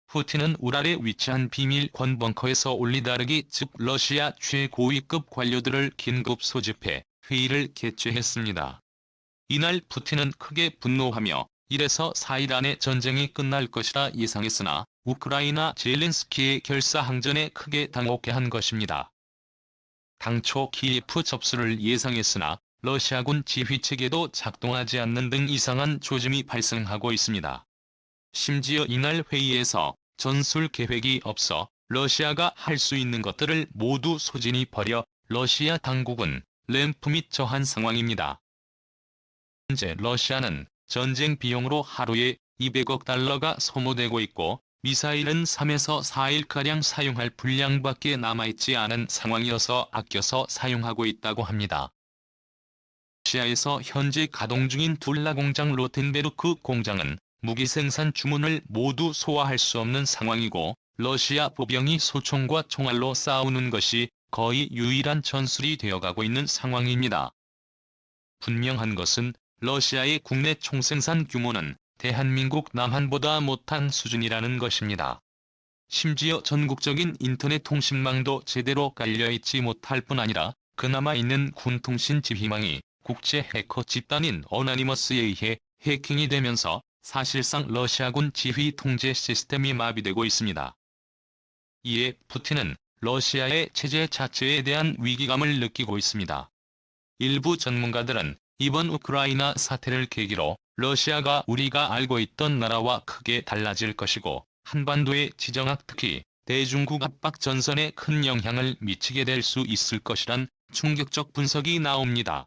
푸틴은 우랄에 위치한 비밀 권벙커에서 올리가르기 즉 러시아 최고위급 관료들을 긴급 소집해 회의를 개최했습니다. 이날 푸틴은 크게 분노하며 1에서 4일 안에 전쟁이 끝날 것이라 예상했으나 우크라이나 젤렌스키의 결사항전에 크게 당혹해한 것입니다. 당초 키예프 접수를 예상했으나 러시아군 지휘체계도 작동하지 않는 등 이상한 조짐이 발생하고 있습니다. 심지어 이날 회의에서 전술 계획이 없어 러시아가 할 수 있는 것들을 모두 소진히 버려 러시아 당국은 램프 및 저한 상황입니다. 현재 러시아는 전쟁 비용으로 하루에 200억 달러가 소모되고 있고 미사일은 3에서 4일가량 사용할 분량밖에 남아있지 않은 상황이어서 아껴서 사용하고 있다고 합니다. 러시아에서 현재 가동 중인 둘라 공장 로텐베르크 공장은 무기 생산 주문을 모두 소화할 수 없는 상황이고 러시아 보병이 소총과 총알로 싸우는 것이 거의 유일한 전술이 되어가고 있는 상황입니다. 분명한 것은 러시아의 국내 총생산 규모는 대한민국 남한보다 못한 수준이라는 것입니다. 심지어 전국적인 인터넷 통신망도 제대로 깔려있지 못할 뿐 아니라 그나마 있는 군통신 지휘망이 국제 해커 집단인 어나니머스에 의해 해킹이 되면서 사실상 러시아군 지휘 통제 시스템이 마비되고 있습니다. 이에 푸틴은 러시아의 체제 자체에 대한 위기감을 느끼고 있습니다. 일부 전문가들은 이번 우크라이나 사태를 계기로 러시아가 우리가 알고 있던 나라와 크게 달라질 것이고 한반도의 지정학 특히 대중국 압박 전선에 큰 영향을 미치게 될 수 있을 것이란 충격적 분석이 나옵니다.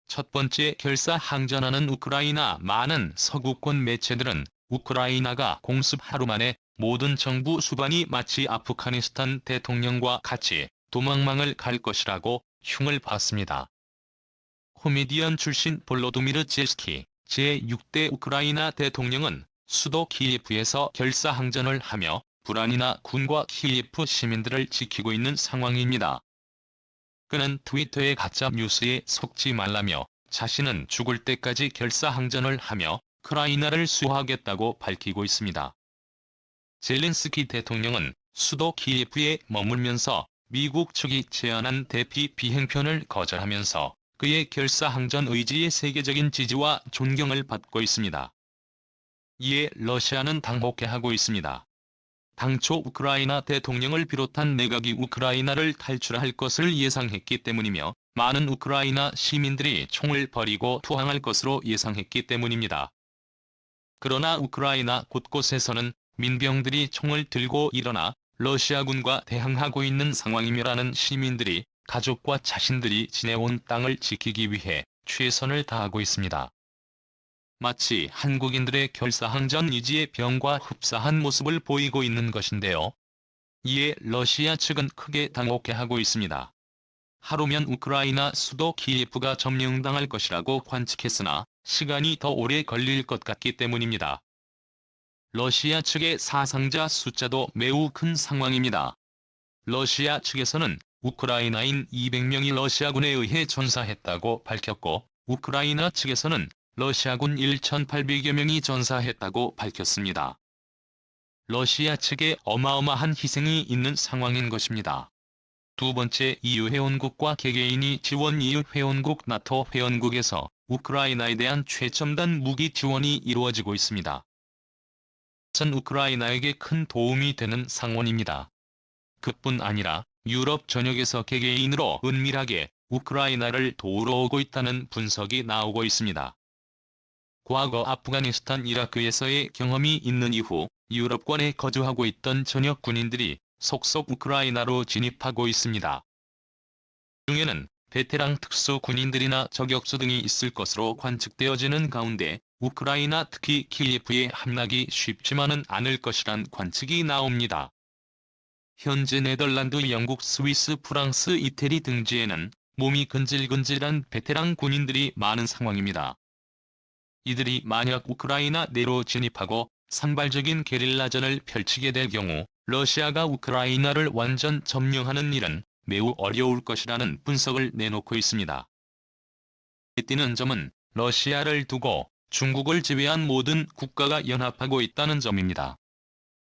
첫 번째 결사항전하는 우크라이나 많은 서구권 매체들은 우크라이나가 공습 하루 만에 모든 정부 수반이 마치 아프가니스탄 대통령과 같이 도망망을 갈 것이라고 흉을 봤습니다. 코미디언 출신 볼로도미르 젤스키 제6대 우크라이나 대통령은 수도 키예프에서 결사항전을 하며 불안이나 군과 키예프 시민들을 지키고 있는 상황입니다. 그는 트위터의 가짜 뉴스에 속지 말라며 자신은 죽을 때까지 결사항전을 하며 우크라이나를 수호하겠다고 밝히고 있습니다. 젤렌스키 대통령은 수도 키예프에 머물면서 미국 측이 제안한 대피 비행편을 거절하면서 그의 결사항전 의지의 세계적인 지지와 존경을 받고 있습니다. 이에 러시아는 당혹해하고 있습니다. 당초 우크라이나 대통령을 비롯한 내각이 우크라이나를 탈출할 것을 예상했기 때문이며 많은 우크라이나 시민들이 총을 버리고 투항할 것으로 예상했기 때문입니다. 그러나 우크라이나 곳곳에서는 민병들이 총을 들고 일어나 러시아군과 대항하고 있는 상황이며라는 시민들이 가족과 자신들이 지내온 땅을 지키기 위해 최선을 다하고 있습니다. 마치 한국인들의 결사항전 의지의 병과 흡사한 모습을 보이고 있는 것인데요. 이에 러시아 측은 크게 당혹해하고 있습니다. 하루면 우크라이나 수도 키예프가 점령당할 것이라고 관측했으나 시간이 더 오래 걸릴 것 같기 때문입니다. 러시아 측의 사상자 숫자도 매우 큰 상황입니다. 러시아 측에서는 우크라이나인 200명이 러시아군에 의해 전사했다고 밝혔고 우크라이나 측에서는 러시아군 1,800여 명이 전사했다고 밝혔습니다. 러시아 측에 어마어마한 희생이 있는 상황인 것입니다. 두 번째 EU 회원국과 개개인이 지원 EU 회원국 나토 회원국에서 우크라이나에 대한 최첨단 무기 지원이 이루어지고 있습니다. 이것은 우크라이나에게 큰 도움이 되는 상원입니다. 그뿐 아니라 유럽 전역에서 개개인으로 은밀하게 우크라이나를 도우러 오고 있다는 분석이 나오고 있습니다. 과거 아프가니스탄 이라크에서의 경험이 있는 이후 유럽권에 거주하고 있던 전역 군인들이 속속 우크라이나로 진입하고 있습니다. 중에는 베테랑 특수 군인들이나 저격수 등이 있을 것으로 관측되어지는 가운데 우크라이나 특히 키예프에 함락이 쉽지만은 않을 것이란 관측이 나옵니다. 현재 네덜란드, 영국, 스위스, 프랑스, 이태리 등지에는 몸이 근질근질한 베테랑 군인들이 많은 상황입니다. 이들이 만약 우크라이나 내로 진입하고 산발적인 게릴라전을 펼치게 될 경우 러시아가 우크라이나를 완전 점령하는 일은 매우 어려울 것이라는 분석을 내놓고 있습니다. 띄는 점은 러시아를 두고 중국을 제외한 모든 국가가 연합하고 있다는 점입니다.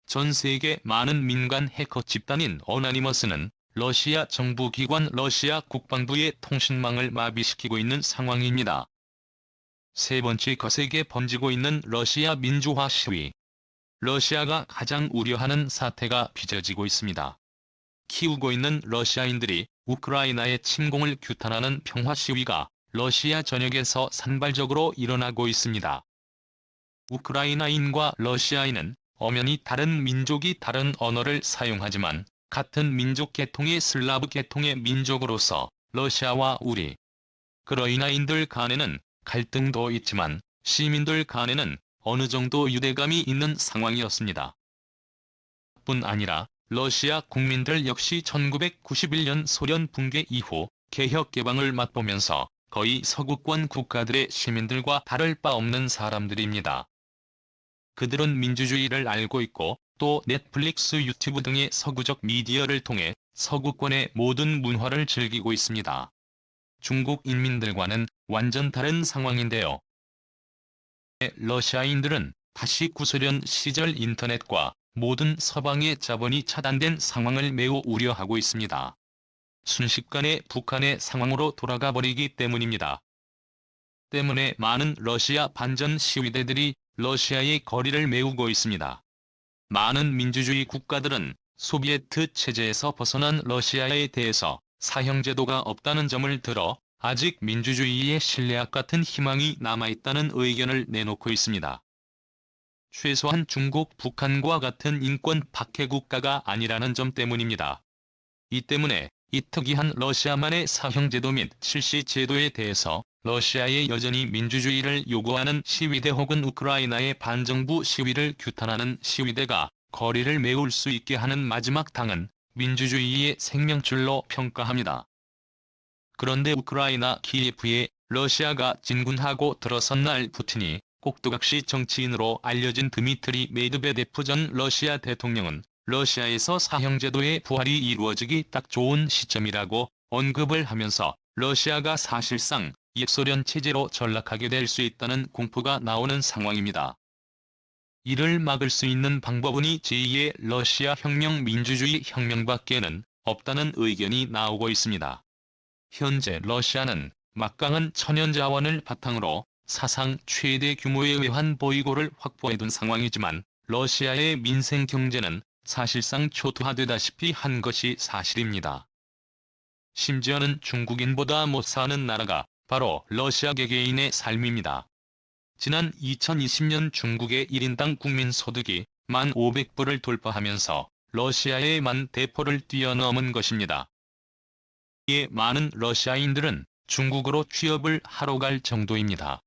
전 세계 많은 민간 해커 집단인 어나니머스는 러시아 정부기관 러시아 국방부의 통신망을 마비시키고 있는 상황입니다. 세 번째 거세게 번지고 있는 러시아 민주화 시위. 러시아가 가장 우려하는 사태가 빚어지고 있습니다. 키우고 있는 러시아인들이 우크라이나의 침공을 규탄하는 평화 시위가 러시아 전역에서 산발적으로 일어나고 있습니다. 우크라이나인과 러시아인은 엄연히 다른 민족이 다른 언어를 사용하지만 같은 민족 계통의 슬라브 계통의 민족으로서 러시아와 우크라이나인들 간에는 갈등도 있지만 시민들 간에는 어느 정도 유대감이 있는 상황이었습니다. 뿐 아니라 러시아 국민들 역시 1991년 소련 붕괴 이후 개혁 개방을 맛보면서 거의 서구권 국가들의 시민들과 다를 바 없는 사람들입니다. 그들은 민주주의를 알고 있고 또 넷플릭스, 유튜브 등의 서구적 미디어를 통해 서구권의 모든 문화를 즐기고 있습니다. 중국 인민들과는 완전 다른 상황인데요. 러시아인들은 다시 구소련 시절 인터넷과 모든 서방의 자본이 차단된 상황을 매우 우려하고 있습니다. 순식간에 북한의 상황으로 돌아가 버리기 때문입니다. 때문에 많은 러시아 반전 시위대들이 러시아의 거리를 메우고 있습니다. 많은 민주주의 국가들은 소비에트 체제에서 벗어난 러시아에 대해서 사형제도가 없다는 점을 들어 아직 민주주의의 신뢰학 같은 희망이 남아있다는 의견을 내놓고 있습니다. 최소한 중국, 북한과 같은 인권 박해 국가가 아니라는 점 때문입니다. 이 때문에 이 특이한 러시아만의 사형제도 및 실시제도에 대해서 러시아에 여전히 민주주의를 요구하는 시위대 혹은 우크라이나의 반정부 시위를 규탄하는 시위대가 거리를 메울 수 있게 하는 마지막 당은 민주주의의 생명줄로 평가합니다. 그런데 우크라이나 키예프에 러시아가 진군하고 들어선 날 푸틴이 꼭두각시 정치인으로 알려진 드미트리 메드베데프 전 러시아 대통령은 러시아에서 사형제도의 부활이 이루어지기 딱 좋은 시점이라고 언급을 하면서 러시아가 사실상 옛소련 체제로 전락하게 될 수 있다는 공포가 나오는 상황입니다. 이를 막을 수 있는 방법은 제2의 러시아 혁명 민주주의 혁명밖에는 없다는 의견이 나오고 있습니다. 현재 러시아는 막강한 천연자원을 바탕으로 사상 최대 규모의 외환 보유고를 확보해둔 상황이지만 러시아의 민생 경제는 사실상 초토화되다시피 한 것이 사실입니다. 심지어는 중국인보다 못 사는 나라가 바로 러시아 개개인의 삶입니다. 지난 2020년 중국의 1인당 국민소득이 1,500불을 돌파하면서 러시아의 만 대포를 뛰어넘은 것입니다. 이에 많은 러시아인들은 중국으로 취업을 하러 갈 정도입니다.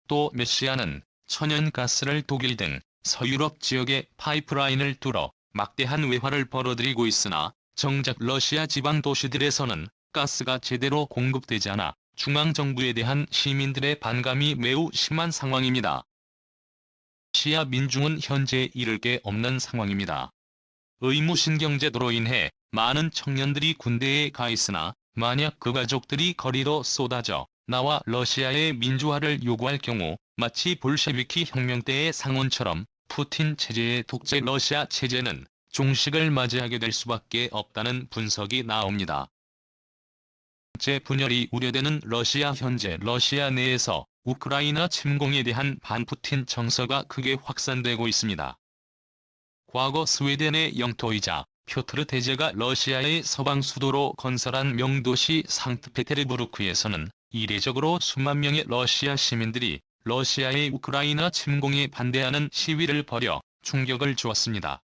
또 러시아는 천연가스를 독일 등 서유럽 지역에 파이프라인을 뚫어 막대한 외화를 벌어들이고 있으나 정작 러시아 지방 도시들에서는 가스가 제대로 공급되지 않아 중앙정부에 대한 시민들의 반감이 매우 심한 상황입니다. 러시아 민중은 현재 잃을 게 없는 상황입니다. 의무신경제도로 인해 많은 청년들이 군대에 가 있으나 만약 그 가족들이 거리로 쏟아져 나와 러시아의 민주화를 요구할 경우 마치 볼셰비키 혁명 때의 상온처럼 푸틴 체제의 독재 러시아 체제는 종식을 맞이하게 될 수밖에 없다는 분석이 나옵니다. 제 분열이 우려되는 러시아. 현재 러시아 내에서 우크라이나 침공에 대한 반푸틴 정서가 크게 확산되고 있습니다. 과거 스웨덴의 영토이자 표트르 대제가 러시아의 서방 수도로 건설한 명도시 상트페테르부르크에서는 이례적으로 수만 명의 러시아 시민들이 러시아의 우크라이나 침공에 반대하는 시위를 벌여 충격을 주었습니다.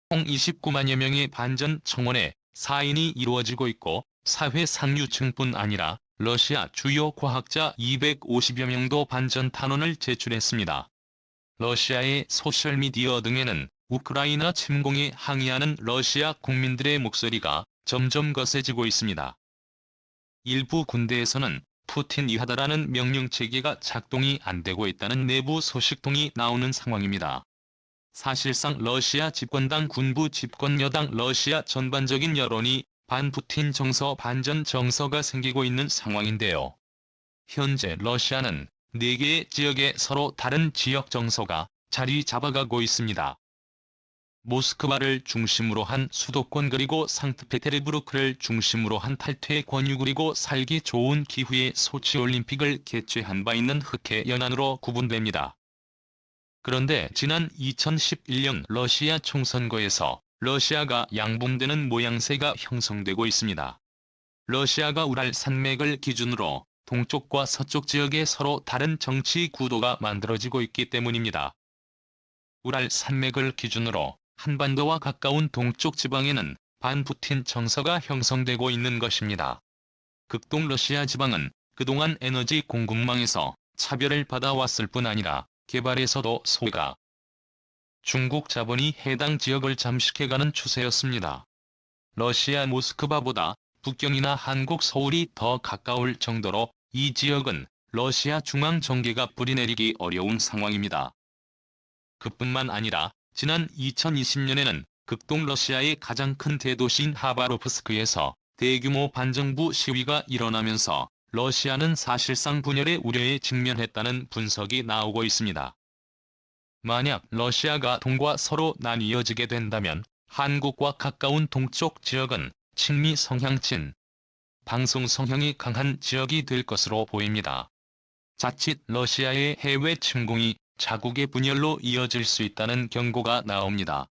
총 29만여 명의 반전 청원에 사인이 이루어지고 있고 사회 상류층뿐 아니라 러시아 주요 과학자 250여 명도 반전 탄원을 제출했습니다. 러시아의 소셜미디어 등에는 우크라이나 침공에 항의하는 러시아 국민들의 목소리가 점점 거세지고 있습니다. 일부 군대에서는 푸틴 이하다라는 명령체계가 작동이 안 되고 있다는 내부 소식통이 나오는 상황입니다. 사실상 러시아 집권당 군부 집권 여당 러시아 전반적인 여론이 반푸틴 정서 반전 정서가 생기고 있는 상황인데요. 현재 러시아는 4개의 지역에 서로 다른 지역 정서가 자리 잡아가고 있습니다. 모스크바를 중심으로 한 수도권 그리고 상트페테르부르크를 중심으로 한 탈퇴 권유 그리고 살기 좋은 기후의 소치올림픽을 개최한 바 있는 흑해 연안으로 구분됩니다. 그런데 지난 2011년 러시아 총선거에서 러시아가 양분되는 모양새가 형성되고 있습니다. 러시아가 우랄 산맥을 기준으로 동쪽과 서쪽 지역에 서로 다른 정치 구도가 만들어지고 있기 때문입니다. 우랄 산맥을 기준으로 한반도와 가까운 동쪽 지방에는 반푸틴 정서가 형성되고 있는 것입니다. 극동 러시아 지방은 그동안 에너지 공급망에서 차별을 받아왔을 뿐 아니라 개발에서도 소외가 중국 자본이 해당 지역을 잠식해가는 추세였습니다. 러시아 모스크바보다 북경이나 한국 서울이 더 가까울 정도로 이 지역은 러시아 중앙정계가 뿌리내리기 어려운 상황입니다. 그뿐만 아니라 지난 2020년에는 극동 러시아의 가장 큰 대도시인 하바롭스크에서 대규모 반정부 시위가 일어나면서 러시아는 사실상 분열의 우려에 직면했다는 분석이 나오고 있습니다. 만약 러시아가 동과 서로 나뉘어지게 된다면 한국과 가까운 동쪽 지역은 친미 성향 방송 성향이 강한 지역이 될 것으로 보입니다. 자칫 러시아의 해외 침공이 자국의 분열로 이어질 수 있다는 경고가 나옵니다.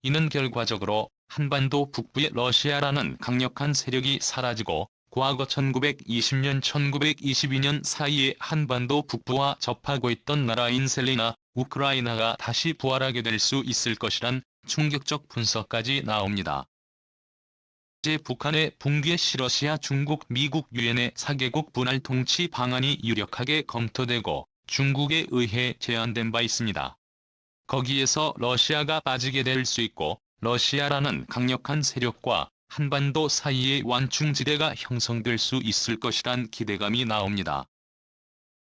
이는 결과적으로 한반도 북부의 러시아라는 강력한 세력이 사라지고 과거 1920년 1922년 사이에 한반도 북부와 접하고 있던 나라인 셀리나 우크라이나가 다시 부활하게 될 수 있을 것이란 충격적 분석까지 나옵니다. 현재 북한의 붕괴 시 러시아 중국 미국 유엔의 4개국 분할 통치 방안이 유력하게 검토되고 중국에 의해 제안된 바 있습니다. 거기에서 러시아가 빠지게 될 수 있고 러시아라는 강력한 세력과 한반도 사이의 완충지대가 형성될 수 있을 것이란 기대감이 나옵니다.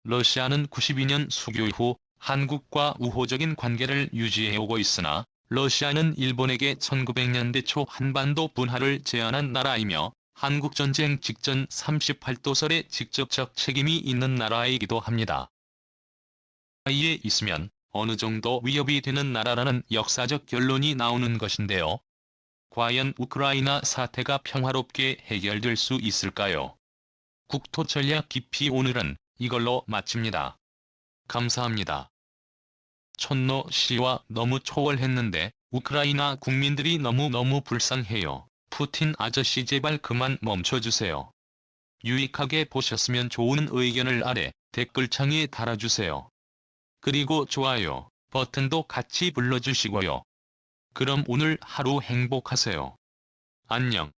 러시아는 92년 수교 이후 한국과 우호적인 관계를 유지해오고 있으나 러시아는 일본에게 1900년대 초 한반도 분할을 제안한 나라이며 한국전쟁 직전 38도설에 직접적 책임이 있는 나라이기도 합니다. 사이에 있으면 어느 정도 위협이 되는 나라라는 역사적 결론이 나오는 것인데요. 과연 우크라이나 사태가 평화롭게 해결될 수 있을까요? 국토전략 깊이 오늘은 이걸로 마칩니다. 감사합니다. 촌노 씨와 너무 초월했는데 우크라이나 국민들이 너무너무 불쌍해요. 푸틴 아저씨 제발 그만 멈춰주세요. 유익하게 보셨으면 좋은 의견을 아래 댓글창에 달아주세요. 그리고 좋아요 버튼도 같이 눌러주시고요. 그럼 오늘 하루 행복하세요. 안녕.